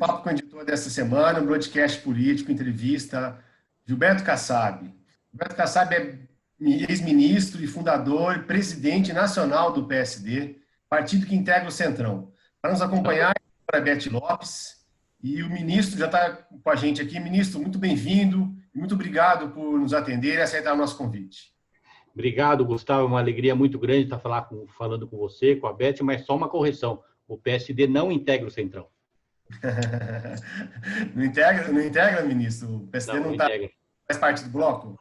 Papo com o Editor dessa semana, um broadcast político, entrevista Gilberto Kassab. Gilberto Kassab é ex-ministro e fundador e presidente nacional do PSD, partido que integra o Centrão. Para nos acompanhar, a Beth Lopes, e o ministro já está com a gente aqui. Ministro, muito bem-vindo e muito obrigado por nos atender e aceitar o nosso convite. Obrigado, Gustavo. É uma alegria muito grande estar falando com você, com a Beth, mas só uma correção. O PSD não integra o Centrão. Não integra, ministro? O PSD não faz parte do bloco?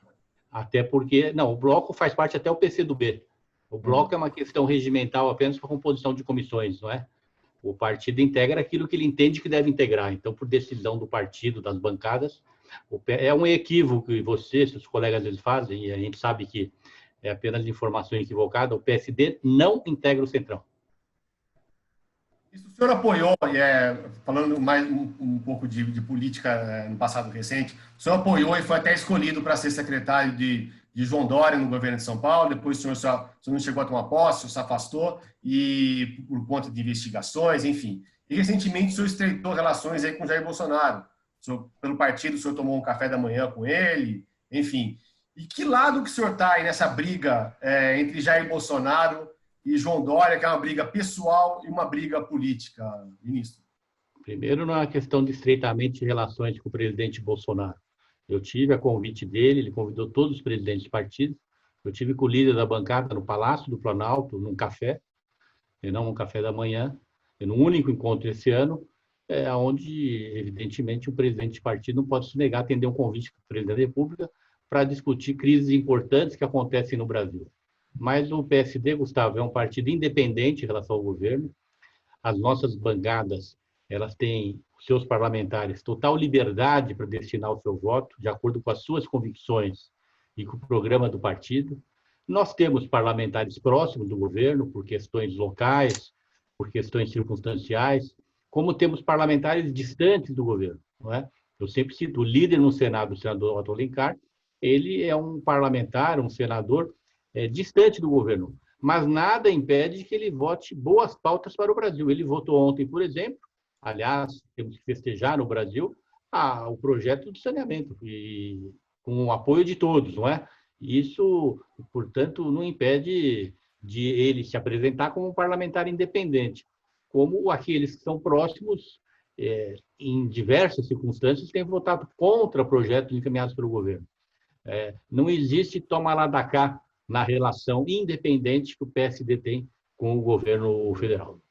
Até porque, não, o bloco faz parte até o PCdoB. O bloco é uma questão regimental apenas para composição de comissões, não é? O partido integra aquilo que ele entende que deve integrar. Então, por decisão do partido, das bancadas, é um equívoco que você, seus colegas, às vezes fazem, e a gente sabe que é apenas informação equivocada, o PSD não integra o Centrão. Isso o senhor apoiou, falando mais um pouco de política no passado recente, o senhor apoiou e foi até escolhido para ser secretário de João Dória no governo de São Paulo, depois o senhor não chegou a tomar posse, se afastou, e por conta de investigações, enfim. E recentemente o senhor estreitou relações aí com Jair Bolsonaro. Pelo partido, o senhor tomou um café da manhã com ele, enfim. E que lado que o senhor está aí nessa briga entre Jair Bolsonaro e João Dória, que é uma briga pessoal e uma briga política, ministro? Primeiro, não é uma questão de estreitamente de relações com o presidente Bolsonaro. Eu tive a convite dele, ele convidou todos os presidentes de partidos. Eu tive com o líder da bancada no Palácio do Planalto, num café, e não num café da manhã, num único encontro esse ano, onde, evidentemente, o presidente de partido não pode se negar a atender um convite do presidente da República para discutir crises importantes que acontecem no Brasil. Mas o PSD, Gustavo, é um partido independente em relação ao governo. As nossas bancadas, elas têm os seus parlamentares total liberdade para destinar o seu voto, de acordo com as suas convicções e com o programa do partido. Nós temos parlamentares próximos do governo, por questões locais, por questões circunstanciais, como temos parlamentares distantes do governo, não é? Eu sempre cito o líder no Senado, o senador Otto Alencar, ele é um parlamentar, um senador distante do governo, mas nada impede que ele vote boas pautas para o Brasil. Ele votou ontem, por exemplo, aliás, temos que festejar no Brasil, o projeto de saneamento, e com o apoio de todos, não é? Isso, portanto, não impede de ele se apresentar como um parlamentar independente, como aqueles que são próximos, em diversas circunstâncias, têm votado contra projetos encaminhados pelo governo. Não existe toma lá da cá na relação independente que o PSD tem com o governo federal.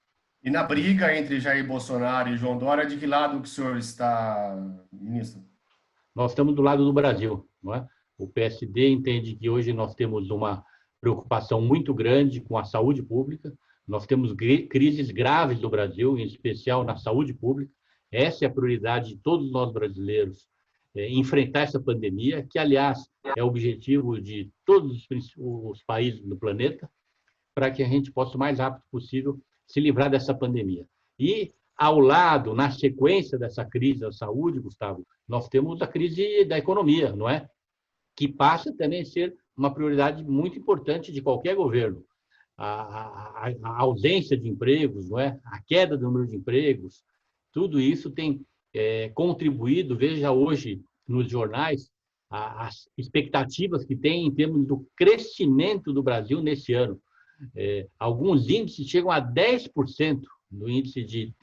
E na briga entre Jair Bolsonaro e João Dória, de que lado que o senhor está, ministro? Nós estamos do lado do Brasil, não é? O PSD entende que hoje nós temos uma preocupação muito grande com a saúde pública, nós temos crises graves no Brasil, em especial na saúde pública. Essa é a prioridade de todos nós brasileiros, enfrentar essa pandemia, que, aliás, é o objetivo de todos os países do planeta, para que a gente possa, o mais rápido possível, se livrar dessa pandemia. E, ao lado, na sequência dessa crise da saúde, Gustavo, nós temos a crise da economia, não é? Que passa também a ser uma prioridade muito importante de qualquer governo. A ausência de empregos, não é? A queda do número de empregos, tudo isso tem contribuído, veja hoje nos jornais, as expectativas que tem em termos do crescimento do Brasil nesse ano. Alguns índices chegam a 10% no índice de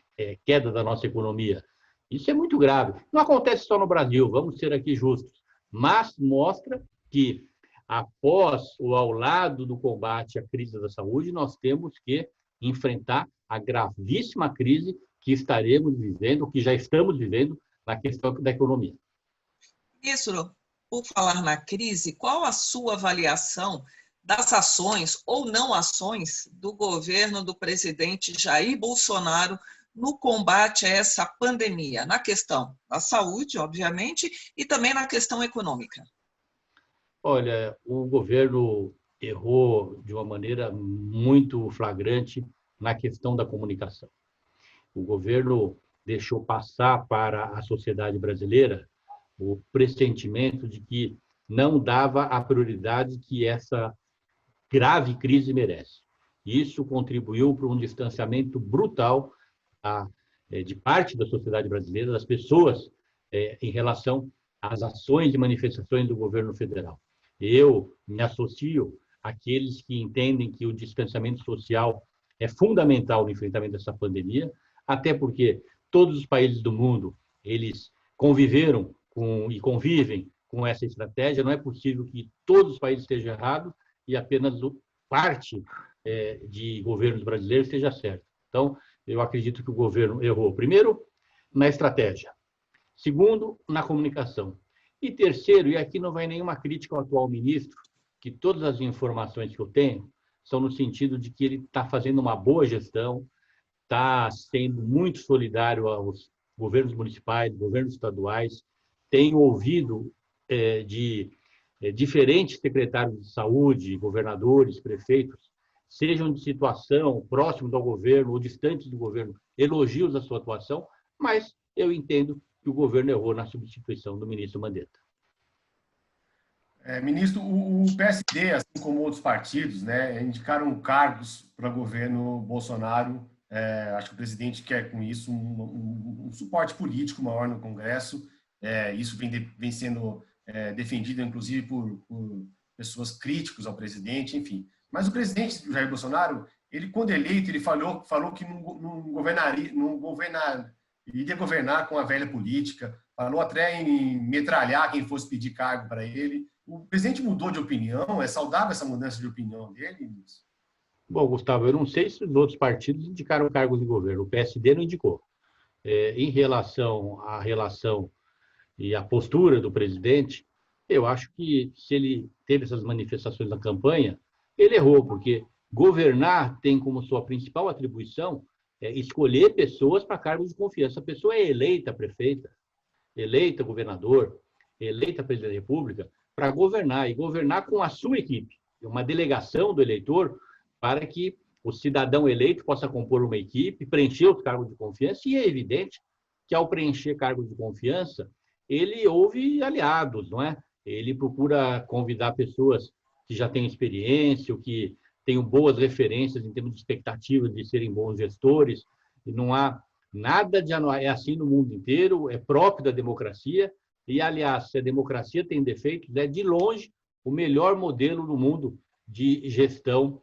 queda da nossa economia. Isso é muito grave. Não acontece só no Brasil, vamos ser aqui justos, mas mostra que, após ou ao lado do combate à crise da saúde, nós temos que enfrentar a gravíssima crise que estaremos vivendo, que já estamos vivendo na questão da economia. Ministro, por falar na crise, qual a sua avaliação das ações ou não ações do governo do presidente Jair Bolsonaro no combate a essa pandemia, na questão da saúde, obviamente, e também na questão econômica? Olha, o governo errou de uma maneira muito flagrante na questão da comunicação. O governo deixou passar para a sociedade brasileira o pressentimento de que não dava a prioridade que essa grave crise merece. Isso contribuiu para um distanciamento brutal de parte da sociedade brasileira, das pessoas, em relação às ações e manifestações do governo federal. Eu me associo àqueles que entendem que o distanciamento social é fundamental no enfrentamento dessa pandemia, até porque todos os países do mundo, eles conviveram e convivem com essa estratégia. Não é possível que todos os países estejam errados e apenas parte de governos brasileiros esteja certo. Então, eu acredito que o governo errou, primeiro, na estratégia. Segundo, na comunicação. E terceiro, e aqui não vai nenhuma crítica ao atual ministro, que todas as informações que eu tenho são no sentido de que ele está fazendo uma boa gestão, está sendo muito solidário aos governos municipais, governos estaduais, tem ouvido de diferentes secretários de saúde, governadores, prefeitos, sejam de situação próximos ao governo ou distantes do governo, elogios à sua atuação, mas eu entendo que o governo errou na substituição do ministro Mandetta. Ministro, o PSD, assim como outros partidos, né, indicaram cargos para o governo Bolsonaro. Acho que o presidente quer, com isso, um suporte político maior no Congresso. Isso vem sendo defendido, inclusive, por pessoas críticas ao presidente, enfim. Mas o presidente Jair Bolsonaro, ele, quando eleito, ele falou que iria governar com a velha política, falou até em metralhar quem fosse pedir cargo para ele. O presidente mudou de opinião? É saudável essa mudança de opinião dele? Bom, Gustavo, eu não sei se os outros partidos indicaram cargos de governo. O PSD não indicou. Em relação à relação e à postura do presidente, eu acho que se ele teve essas manifestações na campanha, ele errou, porque governar tem como sua principal atribuição escolher pessoas para cargos de confiança. A pessoa é eleita prefeita, eleita governador, eleita presidente da República para governar, e governar com a sua equipe, uma delegação do eleitor para que o cidadão eleito possa compor uma equipe, preencher os cargos de confiança, e é evidente que ao preencher cargos de confiança, ele ouve aliados, não é? Ele procura convidar pessoas que já têm experiência, ou que tenham boas referências em termos de expectativas de serem bons gestores, e não há nada de anual, é assim no mundo inteiro, é próprio da democracia, e, aliás, se a democracia tem defeitos, é de longe o melhor modelo no mundo de gestão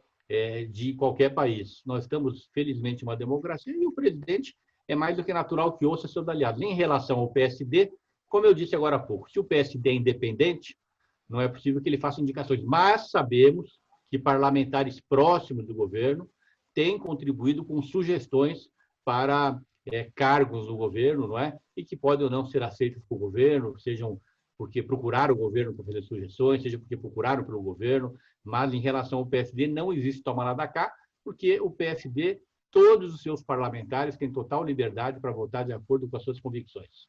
de qualquer país. Nós estamos, felizmente, uma democracia, e o presidente é mais do que natural que ouça seus aliados. Em relação ao PSD, como eu disse agora há pouco, se o PSD é independente, não é possível que ele faça indicações, mas sabemos que parlamentares próximos do governo têm contribuído com sugestões para cargos do governo, não é? E que podem ou não ser aceitos pelo governo, sejam porque procuraram o governo para fazer sugestões, seja porque procuraram pelo governo, mas em relação ao PSD não existe toma lá da cá, porque o PSD, todos os seus parlamentares têm total liberdade para votar de acordo com as suas convicções.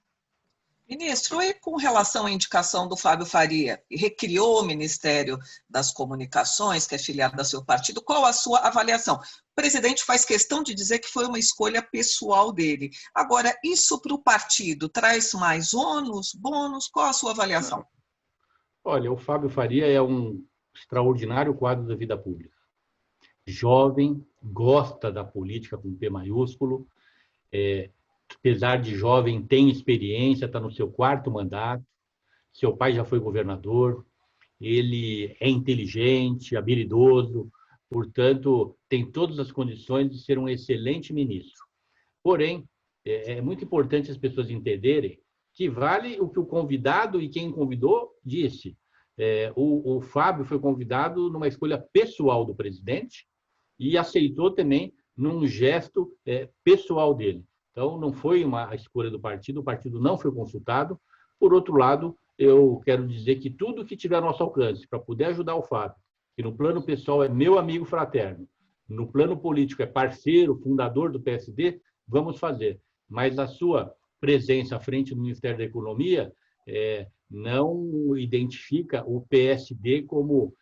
Ministro, e com relação à indicação do Fábio Faria, que recriou o Ministério das Comunicações, que é filiado ao seu partido, qual a sua avaliação? O presidente faz questão de dizer que foi uma escolha pessoal dele. Agora, isso para o partido traz mais ônus, bônus? Qual a sua avaliação? Olha, o Fábio Faria é um extraordinário quadro da vida pública. Jovem, gosta da política com P maiúsculo, apesar de jovem, tem experiência, está no seu 4º mandato, seu pai já foi governador, ele é inteligente, habilidoso, portanto, tem todas as condições de ser um excelente ministro. Porém, é muito importante as pessoas entenderem que vale o que o convidado e quem convidou disse. O Fábio foi convidado numa escolha pessoal do presidente e aceitou também num gesto pessoal dele. Então, não foi uma escolha do partido, o partido não foi consultado. Por outro lado, eu quero dizer que tudo que tiver ao nosso alcance para poder ajudar o Fábio, que no plano pessoal é meu amigo fraterno, no plano político é parceiro, fundador do PSD, vamos fazer. Mas a sua presença à frente do Ministério da Economia não identifica o PSD como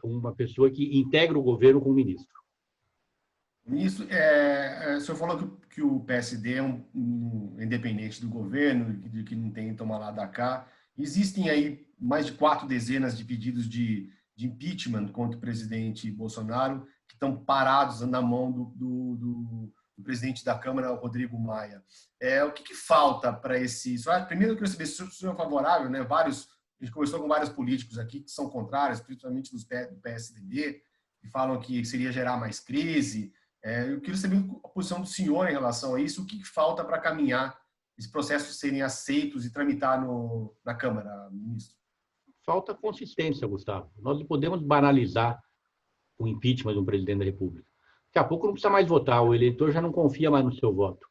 uma pessoa que integra o governo como ministro. Ministro, o senhor falou que o PSD é um independente do governo, de que não tem tomar lá da cá. Existem aí mais de 4 dezenas de pedidos de impeachment contra o presidente Bolsonaro, que estão parados na mão do presidente da Câmara, Rodrigo Maia. O que falta para esse... Primeiro, eu queria saber se o senhor é favorável, né? A gente conversou com vários políticos aqui que são contrários, principalmente do PSDB, que falam que seria gerar mais crise. Eu queria saber a posição do senhor em relação a isso, o que falta para caminhar esses processos serem aceitos e tramitar na Câmara, ministro? Falta consistência, Gustavo. Nós não podemos banalizar o impeachment de um presidente da República. Daqui a pouco não precisa mais votar, o eleitor já não confia mais no seu voto.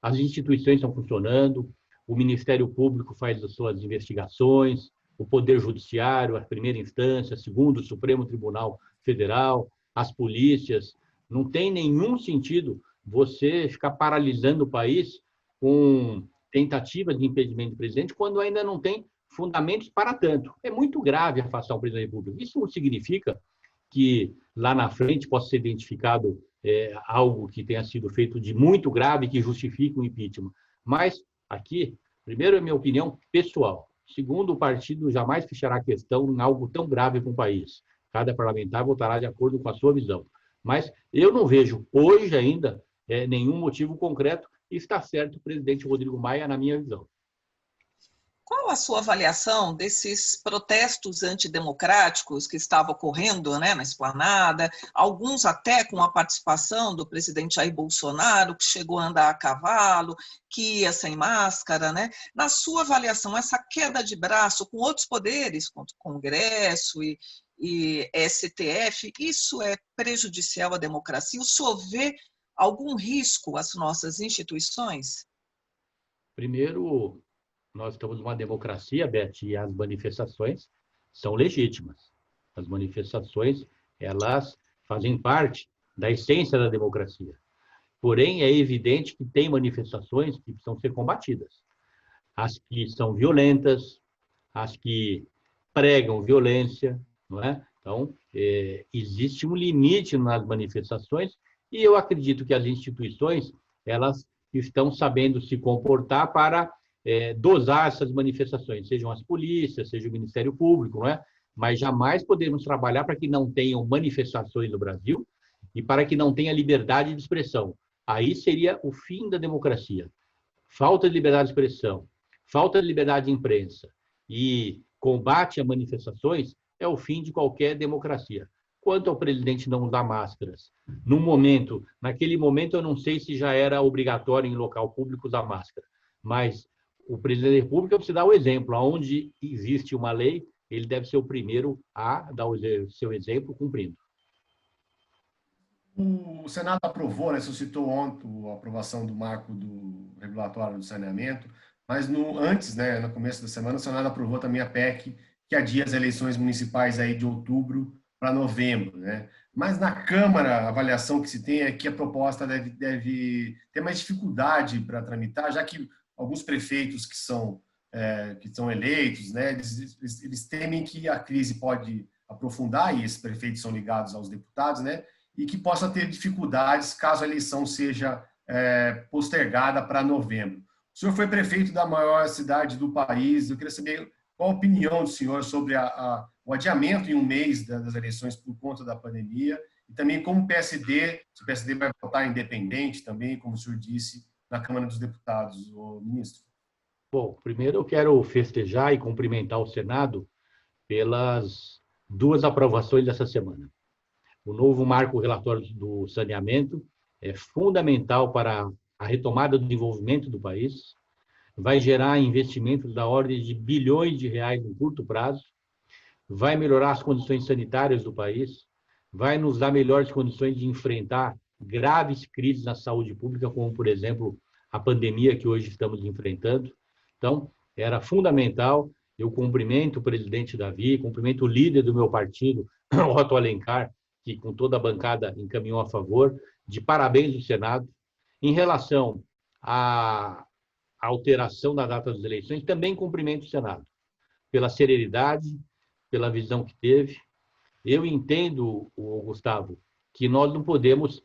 As instituições estão funcionando, o Ministério Público faz as suas investigações, o Poder Judiciário, a primeira instância, a segunda, o Supremo Tribunal Federal, as polícias. Não tem nenhum sentido você ficar paralisando o país com tentativas de impedimento do presidente quando ainda não tem fundamentos para tanto. É muito grave afastar o presidente da República. Isso não significa que lá na frente possa ser identificado algo que tenha sido feito de muito grave que justifique o impeachment. Mas aqui, primeiro, é minha opinião pessoal. Segundo, o partido jamais fechará a questão em algo tão grave para o país. Cada parlamentar votará de acordo com a sua visão. Mas eu não vejo hoje ainda nenhum motivo concreto e está certo o presidente Rodrigo Maia, na minha visão. Qual a sua avaliação desses protestos antidemocráticos que estavam ocorrendo, né, na Esplanada, alguns até com a participação do presidente Jair Bolsonaro, que chegou a andar a cavalo, que ia sem máscara, né? Na sua avaliação, essa queda de braço com outros poderes, com o Congresso e STF, isso é prejudicial à democracia? O senhor vê algum risco às nossas instituições? Primeiro, nós estamos numa democracia, Beth, e as manifestações são legítimas. As manifestações, elas fazem parte da essência da democracia. Porém, é evidente que tem manifestações que precisam ser combatidas. As que são violentas, as que pregam violência, não é? Então, existe um limite nas manifestações e eu acredito que as instituições, elas estão sabendo se comportar para dosar essas manifestações, sejam as polícias, seja o Ministério Público, não é? Mas jamais podemos trabalhar para que não tenham manifestações no Brasil e para que não tenha liberdade de expressão. Aí seria o fim da democracia. Falta de liberdade de expressão, falta de liberdade de imprensa e combate a manifestações é o fim de qualquer democracia. Quanto ao presidente não usar máscaras, naquele momento eu não sei se já era obrigatório em local público usar máscara, mas o presidente da República precisa dar o exemplo. Onde existe uma lei, ele deve ser o primeiro a dar o seu exemplo cumprindo. O Senado aprovou, né, suscitou ontem a aprovação do marco do regulatório do saneamento, mas antes, né, no começo da semana, o Senado aprovou também a PEC, que adia as eleições municipais aí de outubro para novembro, né? Mas na Câmara, a avaliação que se tem é que a proposta deve ter mais dificuldade para tramitar, já que alguns prefeitos que são eleitos, né, eles temem que a crise pode aprofundar, e esses prefeitos são ligados aos deputados, né, e que possa ter dificuldades caso a eleição seja postergada para novembro. O senhor foi prefeito da maior cidade do país, eu queria saber qual a opinião do senhor sobre o adiamento em um mês das eleições por conta da pandemia, e também como se o PSD vai votar independente também, como o senhor disse, na Câmara dos Deputados, o ministro. Bom, primeiro eu quero festejar e cumprimentar o Senado pelas 2 aprovações dessa semana. O novo marco relatório do saneamento é fundamental para a retomada do desenvolvimento do país, vai gerar investimentos da ordem de bilhões de reais em curto prazo, vai melhorar as condições sanitárias do país, vai nos dar melhores condições de enfrentar graves crises na saúde pública, como, por exemplo, a pandemia que hoje estamos enfrentando. Então, era fundamental. Eu cumprimento o presidente Davi, cumprimento o líder do meu partido, Otto Alencar, que com toda a bancada encaminhou a favor. De parabéns do Senado. Em relação à alteração da data das eleições, também cumprimento o Senado, pela celeridade, pela visão que teve. Eu entendo, Gustavo, que nós não podemos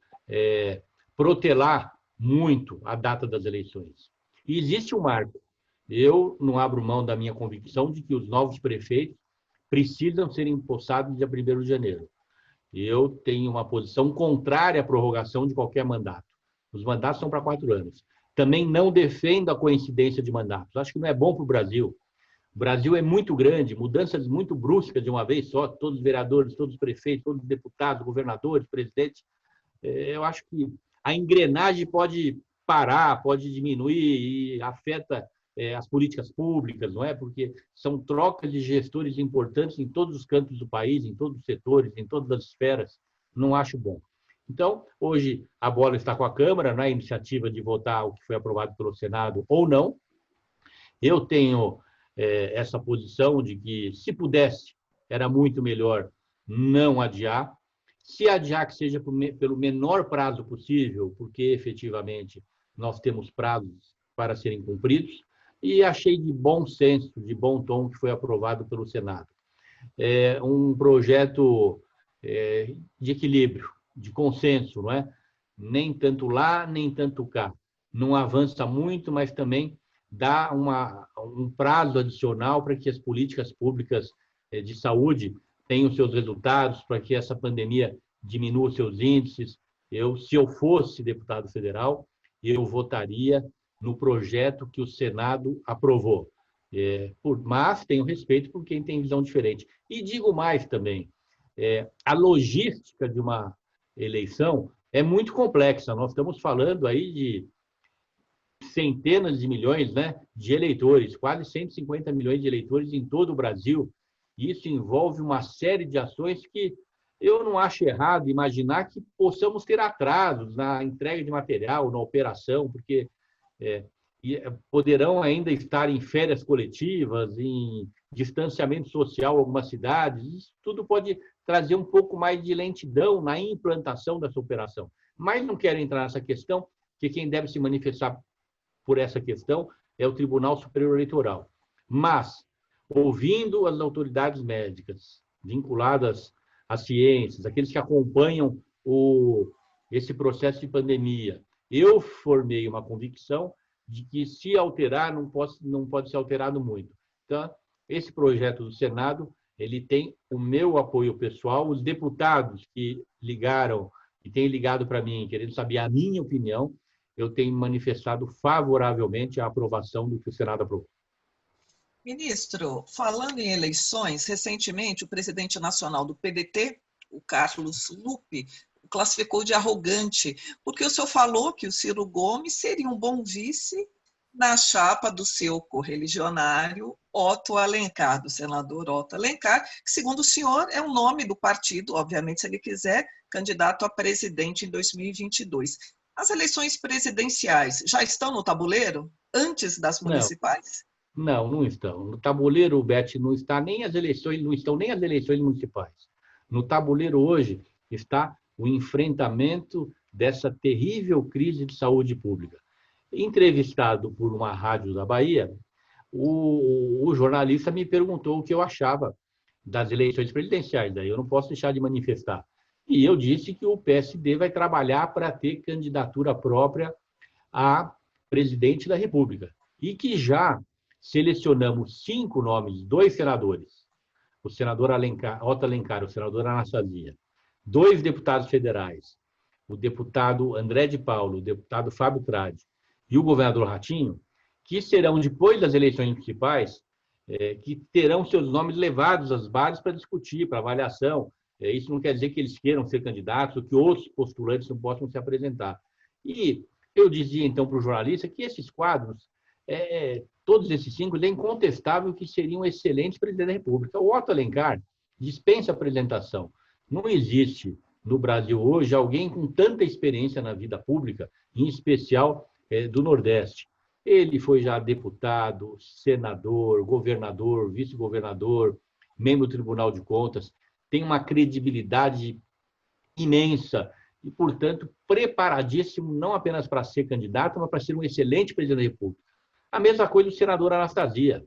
protelar muito a data das eleições. E existe um marco. Eu não abro mão da minha convicção de que os novos prefeitos precisam ser empossados dia 1º de janeiro. Eu tenho uma posição contrária à prorrogação de qualquer mandato. Os mandatos são para 4 anos. Também não defendo a coincidência de mandatos. Acho que não é bom para o Brasil. O Brasil é muito grande, mudanças muito bruscas de uma vez só, todos os vereadores, todos os prefeitos, todos os deputados, governadores, presidentes. Eu acho que a engrenagem pode parar, pode diminuir e afeta as políticas públicas, não é? Porque são trocas de gestores importantes em todos os cantos do país, em todos os setores, em todas as esferas. Não acho bom. Então, hoje a bola está com a Câmara, na iniciativa de votar o que foi aprovado pelo Senado ou não. Eu tenho essa posição de que, se pudesse, era muito melhor não adiar. Se adiar, que seja pelo menor prazo possível, porque efetivamente nós temos prazos para serem cumpridos, e achei de bom senso, de bom tom, que foi aprovado pelo Senado. É um projeto de equilíbrio, de consenso, não é? Nem tanto lá, nem tanto cá. Não avança muito, mas também dá um prazo adicional para que as políticas públicas de saúde tenham seus resultados, para que essa pandemia diminua seus índices. Se eu fosse deputado federal, eu votaria no projeto que o Senado aprovou. Mas tenho respeito por quem tem visão diferente. E digo mais também, a logística de uma eleição é muito complexa. Nós estamos falando aí de centenas de milhões, né, de eleitores, quase 150 milhões de eleitores em todo o Brasil. Isso envolve uma série de ações que eu não acho errado imaginar que possamos ter atrasos na entrega de material, na operação, porque poderão ainda estar em férias coletivas, em distanciamento social em algumas cidades. Isso tudo pode trazer um pouco mais de lentidão na implantação dessa operação. Mas não quero entrar nessa questão, que quem deve se manifestar por essa questão é o Tribunal Superior Eleitoral. Mas, ouvindo as autoridades médicas vinculadas às ciências, aqueles que acompanham esse processo de pandemia, eu formei uma convicção de que, se alterar, não pode ser alterado muito. Então, esse projeto do Senado, ele tem o meu apoio pessoal. Os deputados que ligaram e têm ligado para mim, querendo saber a minha opinião, eu tenho manifestado favoravelmente a aprovação do que o Senado aprovou. Ministro, falando em eleições, recentemente o presidente nacional do PDT, o Carlos Lupe, o classificou de arrogante, porque o senhor falou que o Ciro Gomes seria um bom vice na chapa do seu correligionário Otto Alencar, do senador Otto Alencar, que, segundo o senhor, é o nome do partido, obviamente, se ele quiser, candidato a presidente em 2022. As eleições presidenciais já estão no tabuleiro antes das municipais? Não estão. No tabuleiro, Beth, não estão nem as eleições municipais. No tabuleiro hoje está o enfrentamento dessa terrível crise de saúde pública. Entrevistado por uma rádio da Bahia, o jornalista me perguntou o que eu achava das eleições presidenciais. Daí eu não posso deixar de manifestar. E eu disse que o PSD vai trabalhar para ter candidatura própria a presidente da República. E que já selecionamos 5 nomes, 2 senadores, o senador Otto Alencar, o senador Anastasia, 2 deputados federais, o deputado André de Paulo, o deputado Fábio Tradi e o governador Ratinho, que serão, depois das eleições municipais, que terão seus nomes levados às bases para discutir, para avaliação. Isso não quer dizer que eles queiram ser candidatos ou que outros postulantes não possam se apresentar. E eu dizia, então, para o jornalista que esses quadros, todos esses 5, é incontestável que seriam excelentes presidentes da República. O Otto Alencar dispensa apresentação. Não existe no Brasil hoje alguém com tanta experiência na vida pública, em especial do Nordeste. Ele foi já deputado, senador, governador, vice-governador, membro do Tribunal de Contas, tem uma credibilidade imensa e, portanto, preparadíssimo não apenas para ser candidato, mas para ser um excelente presidente da República. A mesma coisa do senador Anastasia.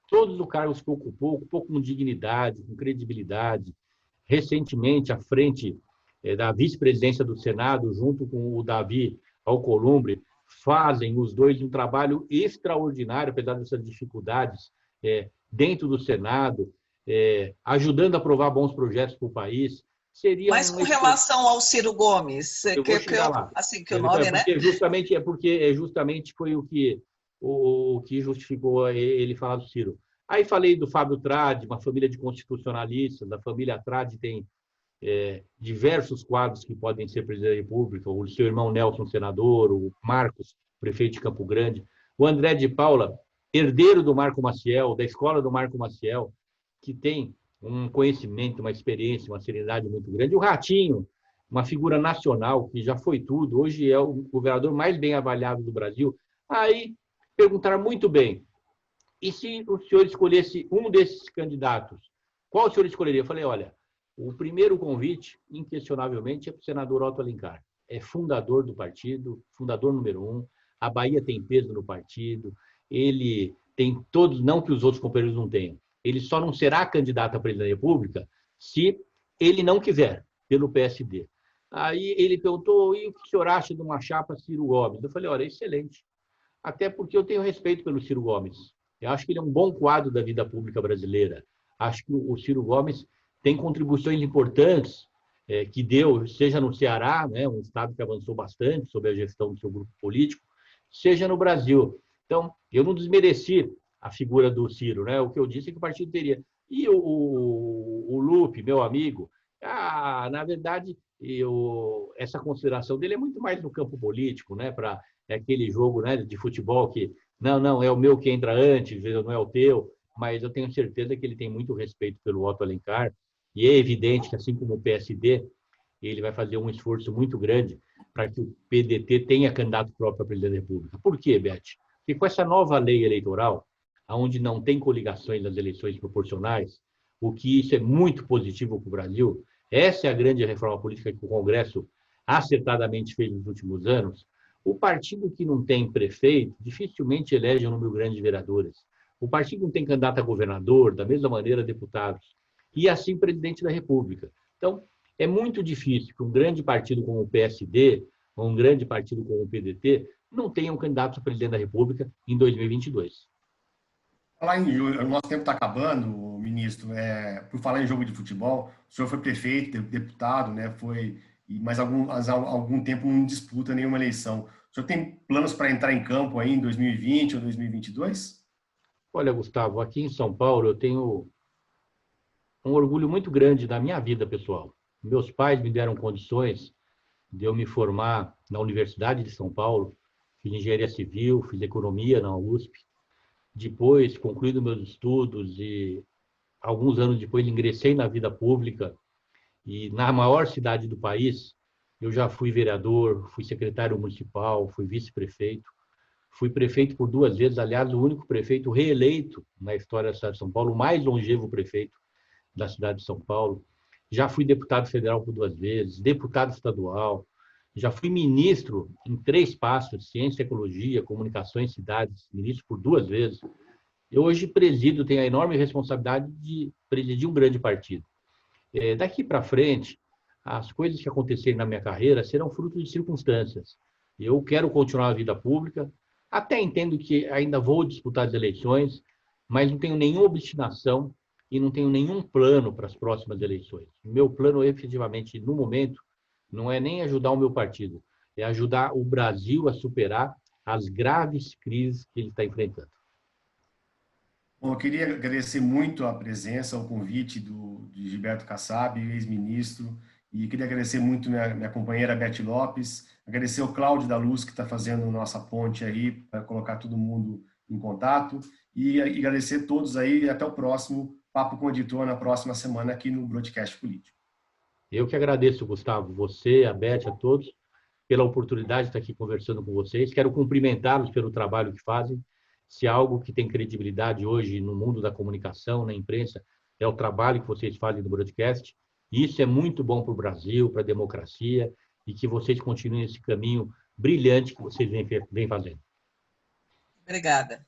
Todos os cargos que ocupou com dignidade, com credibilidade. Recentemente, à frente da vice-presidência do Senado, junto com o Davi Alcolumbre, fazem os dois um trabalho extraordinário, apesar dessas dificuldades, dentro do Senado, ajudando a aprovar bons projetos para o país, seria Mas com relação ao Ciro Gomes, eu vou chegar lá. Assim, que o nome, né? Justamente foi o que justificou ele falar do Ciro. Aí falei do Fábio Tradi, uma família de constitucionalistas, da família Tradi tem diversos quadros que podem ser presidente da República, o seu irmão Nelson, senador, o Marcos, prefeito de Campo Grande, o André de Paula, herdeiro do Marco Maciel, da escola do Marco Maciel, que tem um conhecimento, uma experiência, uma seriedade muito grande. O Ratinho, uma figura nacional, que já foi tudo, hoje é o governador mais bem avaliado do Brasil. Aí perguntaram muito bem, e se o senhor escolhesse um desses candidatos, qual o senhor escolheria? Eu falei, olha, o primeiro convite, inquestionavelmente, é para o senador Otto Alencar. É fundador do partido, fundador número 1, a Bahia tem peso no partido, ele tem todos, não que os outros companheiros não tenham, ele só não será candidato a presidente da República se ele não quiser, pelo PSD. Aí ele perguntou, e o que o senhor acha de uma chapa Ciro Gomes? Eu falei, olha, excelente. Até porque eu tenho respeito pelo Ciro Gomes. Eu acho que ele é um bom quadro da vida pública brasileira. Acho que o Ciro Gomes tem contribuições importantes que deu, seja no Ceará, né, um estado que avançou bastante sob a gestão do seu grupo político, seja no Brasil. Então, eu não desmereci a figura do Ciro, né? O que eu disse é que o partido teria. E o Lupe, meu amigo, na verdade, essa consideração dele é muito mais no campo político, né? Para aquele jogo, né, de futebol que não é o meu que entra antes, não é o teu, mas eu tenho certeza que ele tem muito respeito pelo Otto Alencar e é evidente que, assim como o PSD, ele vai fazer um esforço muito grande para que o PDT tenha candidato próprio a presidente da República. Por quê, Beth? Porque com essa nova lei eleitoral, onde não tem coligações nas eleições proporcionais, o que isso é muito positivo para o Brasil, essa é a grande reforma política que o Congresso acertadamente fez nos últimos anos. O partido que não tem prefeito dificilmente elege um número grande de vereadores. O partido que não tem candidato a governador, da mesma maneira, deputados. E assim, presidente da República. Então, é muito difícil que um grande partido como o PSD, ou um grande partido como o PDT, não tenha um candidato a presidente da República em 2022. Falar em o nosso tempo está acabando, ministro. Por falar em jogo de futebol, o senhor foi prefeito, deputado, né? Mas algum tempo não disputa nenhuma eleição. O senhor tem planos para entrar em campo aí em 2020 ou 2022? Olha, Gustavo, aqui em São Paulo eu tenho um orgulho muito grande da minha vida pessoal. Meus pais me deram condições de eu me formar na Universidade de São Paulo, fiz engenharia civil, fiz economia na USP. Depois, concluído meus estudos e alguns anos depois ingressei na vida pública e na maior cidade do país, eu já fui vereador, fui secretário municipal, fui vice-prefeito, fui prefeito por 2 vezes, aliás, o único prefeito reeleito na história da cidade de São Paulo, o mais longevo prefeito da cidade de São Paulo. Já fui deputado federal por 2 vezes, deputado estadual, já fui ministro em 3 pastas, Ciência, Ecologia, Comunicação e Cidades, ministro por 2 vezes. Eu hoje presido, tenho a enorme responsabilidade de presidir um grande partido. Daqui para frente, as coisas que acontecerem na minha carreira serão fruto de circunstâncias. Eu quero continuar a vida pública, até entendo que ainda vou disputar as eleições, mas não tenho nenhuma obstinação e não tenho nenhum plano para as próximas eleições. O meu plano, efetivamente, no momento, não é nem ajudar o meu partido, é ajudar o Brasil a superar as graves crises que ele está enfrentando. Bom, eu queria agradecer muito a presença, o convite de Gilberto Kassab, ex-ministro, e queria agradecer muito minha companheira Beth Lopes, agradecer ao Cláudio da Luz, que está fazendo nossa ponte aí, para colocar todo mundo em contato, e agradecer a todos aí, e até o próximo Papo com o Editor, na próxima semana, aqui no Broadcast Político. Eu que agradeço, Gustavo, você, a Beth, a todos, pela oportunidade de estar aqui conversando com vocês. Quero cumprimentá-los pelo trabalho que fazem. Se algo que tem credibilidade hoje no mundo da comunicação, na imprensa, é o trabalho que vocês fazem no broadcast. E isso é muito bom para o Brasil, para a democracia, e que vocês continuem esse caminho brilhante que vocês vêm fazendo. Obrigada.